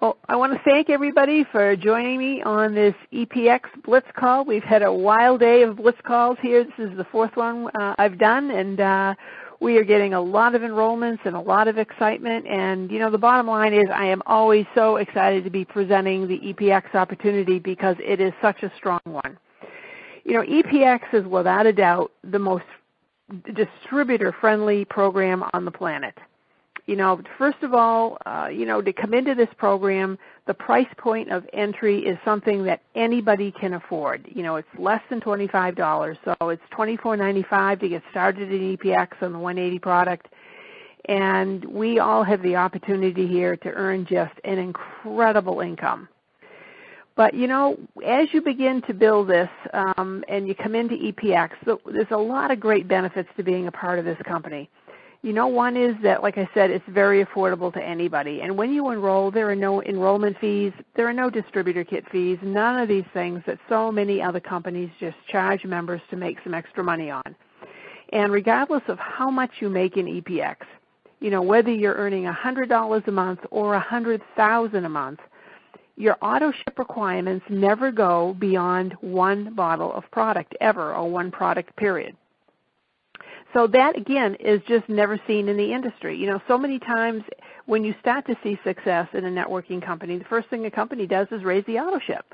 Well, I want to thank everybody for joining me on this EPX Blitz Call. We've had a wild day of Blitz Calls here. This is the fourth one I've done, and we are getting a lot of enrollments and a lot of excitement. And, you know, the bottom line is I am always so excited to be presenting the EPX opportunity because it is such a strong one. You know, EPX is without a doubt the most distributor-friendly program on the planet. You know, first of all, you know, to come into this program, the price point of entry is something that anybody can afford. You know, it's less than $25, so it's $24.95 to get started in EPX on the 180 product. And we all have the opportunity here to earn just an incredible income. But, you know, as you begin to build this and you come into EPX, there's a lot of great benefits to being a part of this company. You know, one is that, like I said, it's very affordable to anybody. And when you enroll, there are no enrollment fees. There are no distributor kit fees, none of these things that so many other companies just charge members to make some extra money on. And regardless of how much you make in EPX, you know, whether you're earning $100 a month or $100,000 a month, your auto ship requirements never go beyond one bottle of product ever, or one product period. So that, again, is just never seen in the industry. You know, so many times when you start to see success in a networking company, the first thing a company does is raise the auto ship.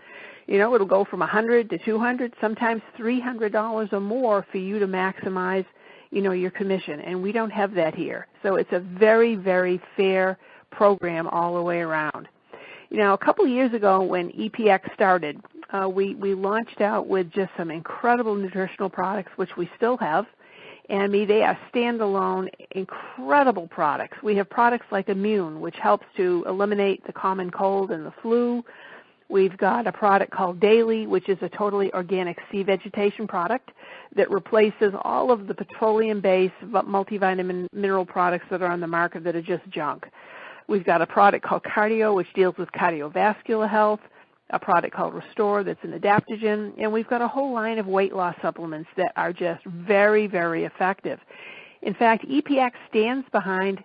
You know, it'll go from $100 to $200, sometimes $300 or more for you to maximize, you know, your commission. And we don't have that here. So it's a very, very fair program all the way around. You know, a couple of years ago when EPX started, we launched out with just some incredible nutritional products, which we still have. And they are standalone, incredible products. We have products like Immune, which helps to eliminate the common cold and the flu. We've got a product called Daily, which is a totally organic sea vegetation product that replaces all of the petroleum-based multivitamin mineral products that are on the market that are just junk. We've got a product called Cardio, which deals with cardiovascular health, a product called Restore that's an adaptogen, and we've got a whole line of weight loss supplements that are just very, very effective. In fact, EPX stands behind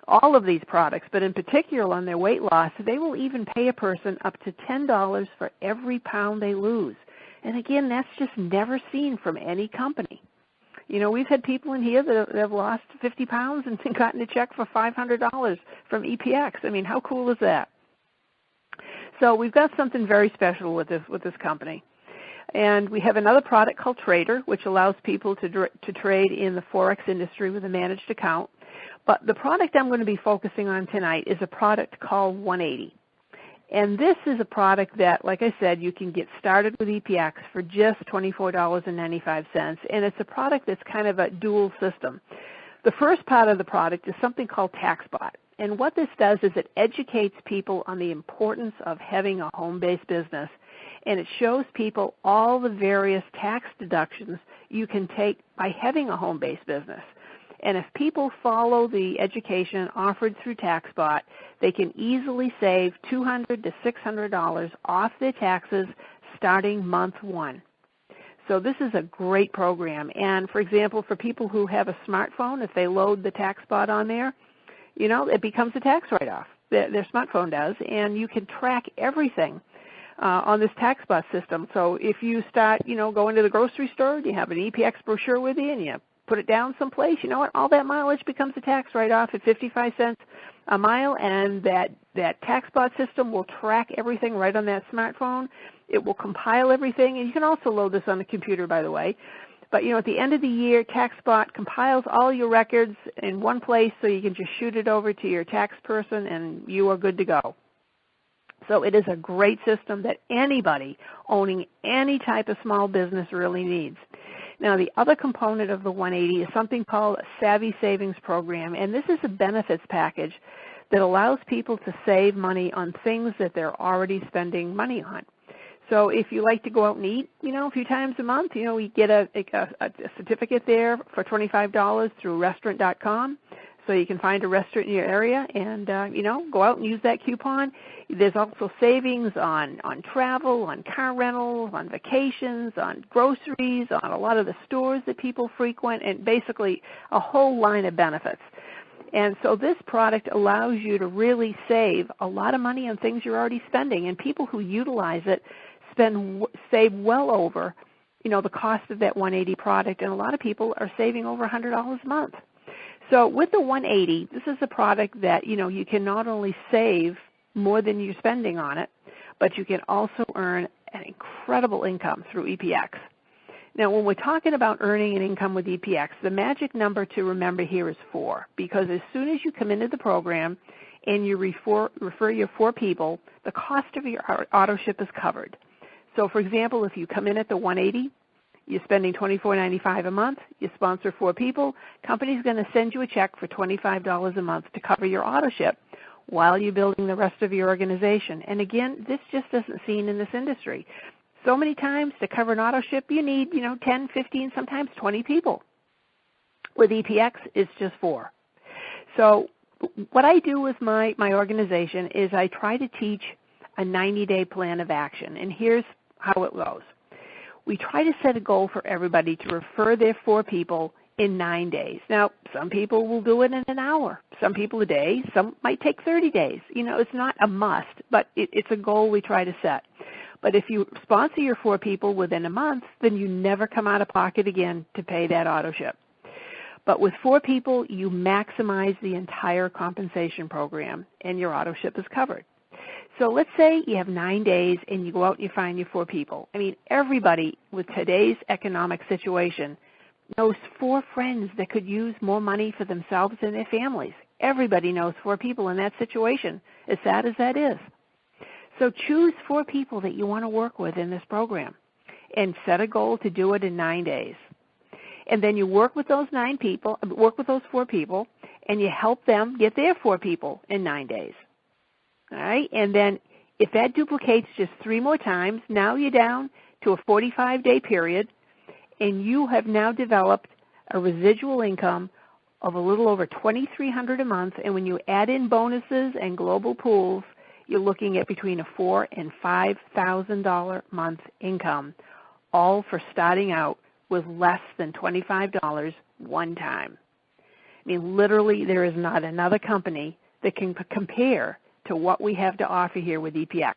all of these products, but in particular on their weight loss, they will even pay a person up to $10 for every pound they lose. And again, that's just never seen from any company. You know, we've had people in here that have lost 50 pounds and gotten a check for $500 from EPX. I mean, how cool is that? So we've got something very special with this company. And we have another product called Trader, which allows people to trade in the Forex industry with a managed account. But the product I'm going to be focusing on tonight is a product called 180. And this is a product that, like I said, you can get started with EPX for just $24.95. And it's a product that's kind of a dual system. The first part of the product is something called TaxBot. And what this does is it educates people on the importance of having a home-based business, and it shows people all the various tax deductions you can take by having a home-based business. And if people follow the education offered through TaxBot, they can easily save $200 to $600 off their taxes starting month one. So this is a great program. And, for example, for people who have a smartphone, if they load the TaxBot on there, you know, it becomes a tax write-off. Their smartphone does, and you can track everything on this TaxBot system. So if you start, you know, going to the grocery store, you have an EPX brochure with you, and you put it down someplace, you know what, all that mileage becomes a tax write-off at 55 cents a mile, and that TaxBot system will track everything right on that smartphone. It will compile everything, and you can also load this on the computer, by the way. But, you know, at the end of the year, TaxBot compiles all your records in one place so you can just shoot it over to your tax person and you are good to go. So it is a great system that anybody owning any type of small business really needs. Now, the other component of the 180 is something called a Savvy Savings Program, and this is a benefits package that allows people to save money on things that they're already spending money on. So if you like to go out and eat, you know, a few times a month, you know, we get a certificate there for $25 through restaurant.com. So you can find a restaurant in your area and, you know, go out and use that coupon. There's also savings on travel, on car rentals, on vacations, on groceries, on a lot of the stores that people frequent, and basically a whole line of benefits. And so this product allows you to really save a lot of money on things you're already spending, and people who utilize it save well over, the cost of that 180 product, and a lot of people are saving over $100 a month. So with the 180, this is a product that, you can not only save more than you're spending on it, but you can also earn an incredible income through EPX. Now, when we're talking about earning an income with EPX, the magic number to remember here is 4, because as soon as you come into the program and you refer your 4 people, the cost of your auto ship is covered. So, for example, if you come in at the 180, you're spending $24.95 a month, you sponsor 4 people, company's going to send you a check for $25 a month to cover your auto ship while you're building the rest of your organization. And again, this just isn't seen in this industry. So many times to cover an auto ship, you need, 10, 15, sometimes 20 people. With EPX, it's just 4. So what I do with my organization is I try to teach a 90-day plan of action, and here's how it goes. We try to set a goal for everybody to refer their 4 people in 9 days. Now, some people will do it in an hour, some people a day, some might take 30 days. It's not a must, but it's a goal we try to set. But if you sponsor your 4 people within a month, then you never come out of pocket again to pay that auto ship. But with 4 people, you maximize the entire compensation program, and your auto ship is covered. So let's say you have 9 days and you go out and you find your 4 people. I mean, everybody with today's economic situation knows 4 friends that could use more money for themselves and their families. Everybody knows 4 people in that situation, as sad as that is. So choose 4 people that you want to work with in this program and set a goal to do it in 9 days. And then you work with those 4 people, and you help them get their 4 people in 9 days. All right, and then if that duplicates just 3 more times, now you're down to a 45-day period, and you have now developed a residual income of a little over $2,300 a month. And when you add in bonuses and global pools, you're looking at between a $4,000 and $5,000 a month income, all for starting out with less than $25 one time. I mean, literally, there is not another company that can compare to what we have to offer here with EPX.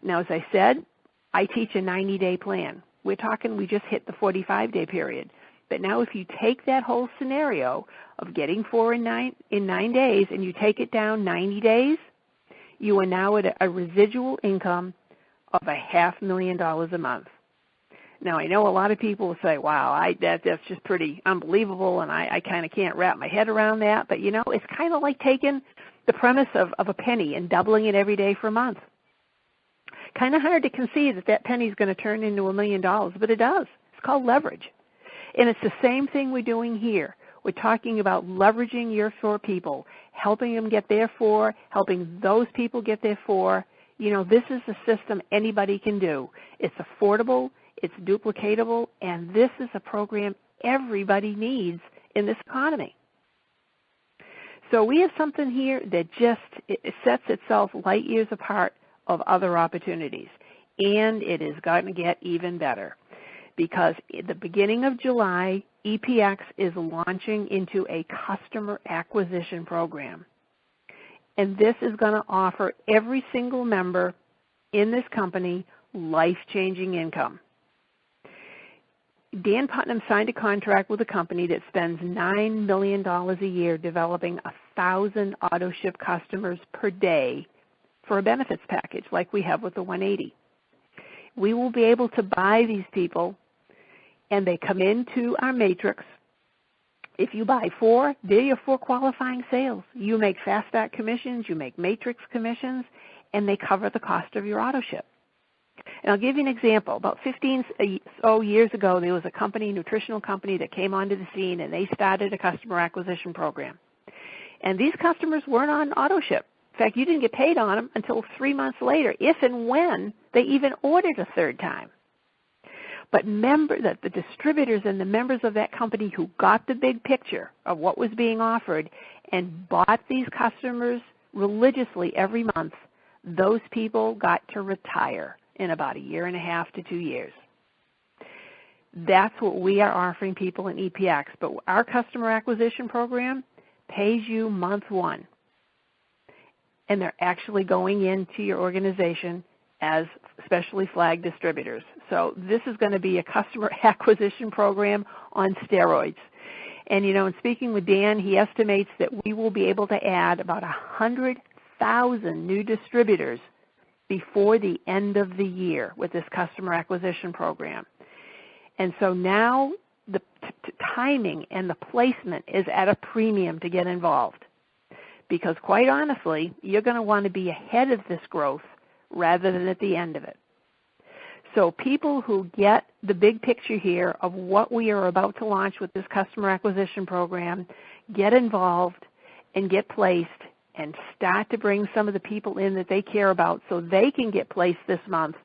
Now, as I said, I teach a 90-day plan. We're talking we just hit the 45-day period. But now if you take that whole scenario of getting 4 in 9 days and you take it down 90 days, you are now at a residual income of $500,000 a month. Now, I know a lot of people will say, wow, that's just pretty unbelievable, and I kind of can't wrap my head around that. But, it's kind of like taking the premise of a penny and doubling it every day for a month. Kind of hard to conceive that penny is going to turn into $1 million, but it does. It's called leverage. And it's the same thing we're doing here. We're talking about leveraging your 4 people, helping them get their 4, helping those people get their 4. This is a system anybody can do. It's affordable, it's duplicatable, and this is a program everybody needs in this economy. So we have something here that it sets itself light years apart of other opportunities, and it is going to get even better because at the beginning of July, EPX is launching into a customer acquisition program, and this is going to offer every single member in this company life-changing income. Dan Putnam signed a contract with a company that spends $9 million a year developing 1,000 auto ship customers per day for a benefits package like we have with the 180. We will be able to buy these people, and they come into our matrix. If you buy 4, they're your 4 qualifying sales. You make fast start commissions, you make matrix commissions, and they cover the cost of your auto ship. And I'll give you an example. About 15 years ago, there was a company, nutritional company, that came onto the scene, and they started a customer acquisition program. And these customers weren't on auto ship. In fact, you didn't get paid on them until 3 months later, if and when they even ordered a 3rd time. But the distributors and the members of that company who got the big picture of what was being offered and bought these customers religiously every month, those people got to retire in about 1.5 to 2 years. That's what we are offering people in EPX. But our customer acquisition program pays you month one, and they're actually going into your organization as specially flagged distributors. So this is going to be a customer acquisition program on steroids. And, in speaking with Dan, he estimates that we will be able to add about 100,000 new distributors before the end of the year with this customer acquisition program. And so now the timing and the placement is at a premium to get involved, because quite honestly, you're going to want to be ahead of this growth rather than at the end of it. So people who get the big picture here of what we are about to launch with this customer acquisition program, get involved and get placed and start to bring some of the people in that they care about so they can get placed this month,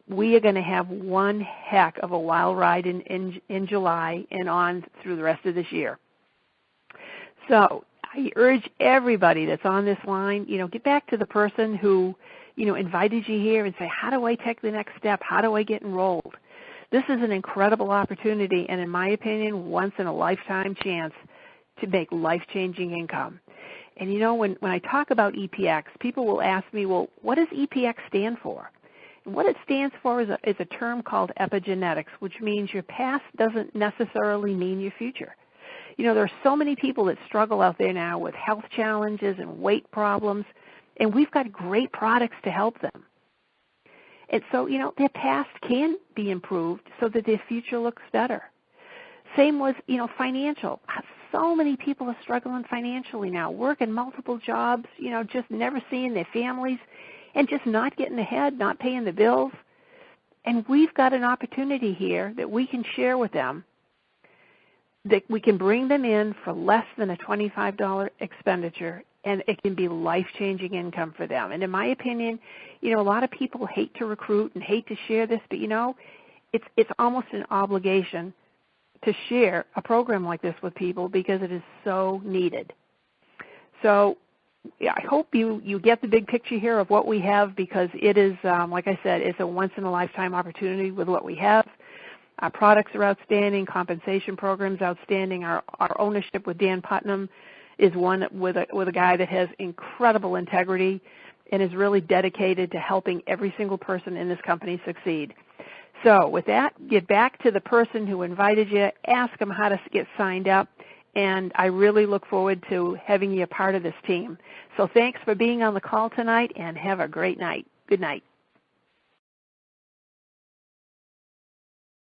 we are going to have one heck of a wild ride in July and on through the rest of this year. So I urge everybody that's on this line, get back to the person who, invited you here and say, how do I take the next step? How do I get enrolled? This is an incredible opportunity and, in my opinion, once in a lifetime chance to make life-changing income. And, when I talk about EPX, people will ask me, well, what does EPX stand for? And what it stands for is a term called epigenetics, which means your past doesn't necessarily mean your future. There are so many people that struggle out there now with health challenges and weight problems, and we've got great products to help them. And so, their past can be improved so that their future looks better. Same with, financial. So many people are struggling financially now, working multiple jobs, just never seeing their families and just not getting ahead, not paying the bills. And we've got an opportunity here that we can share with them, that we can bring them in for less than a $25 expenditure, and it can be life-changing income for them. And in my opinion, a lot of people hate to recruit and hate to share this, but it's almost an obligation to share a program like this with people because it is so needed. So I hope you get the big picture here of what we have, because it is, like I said, it's a once-in-a-lifetime opportunity with what we have. Our products are outstanding. Compensation programs outstanding. Our ownership with Dan Putnam is one with a guy that has incredible integrity and is really dedicated to helping every single person in this company succeed. So with that, get back to the person who invited you, ask them how to get signed up, and I really look forward to having you a part of this team. So thanks for being on the call tonight, and have a great night. Good night.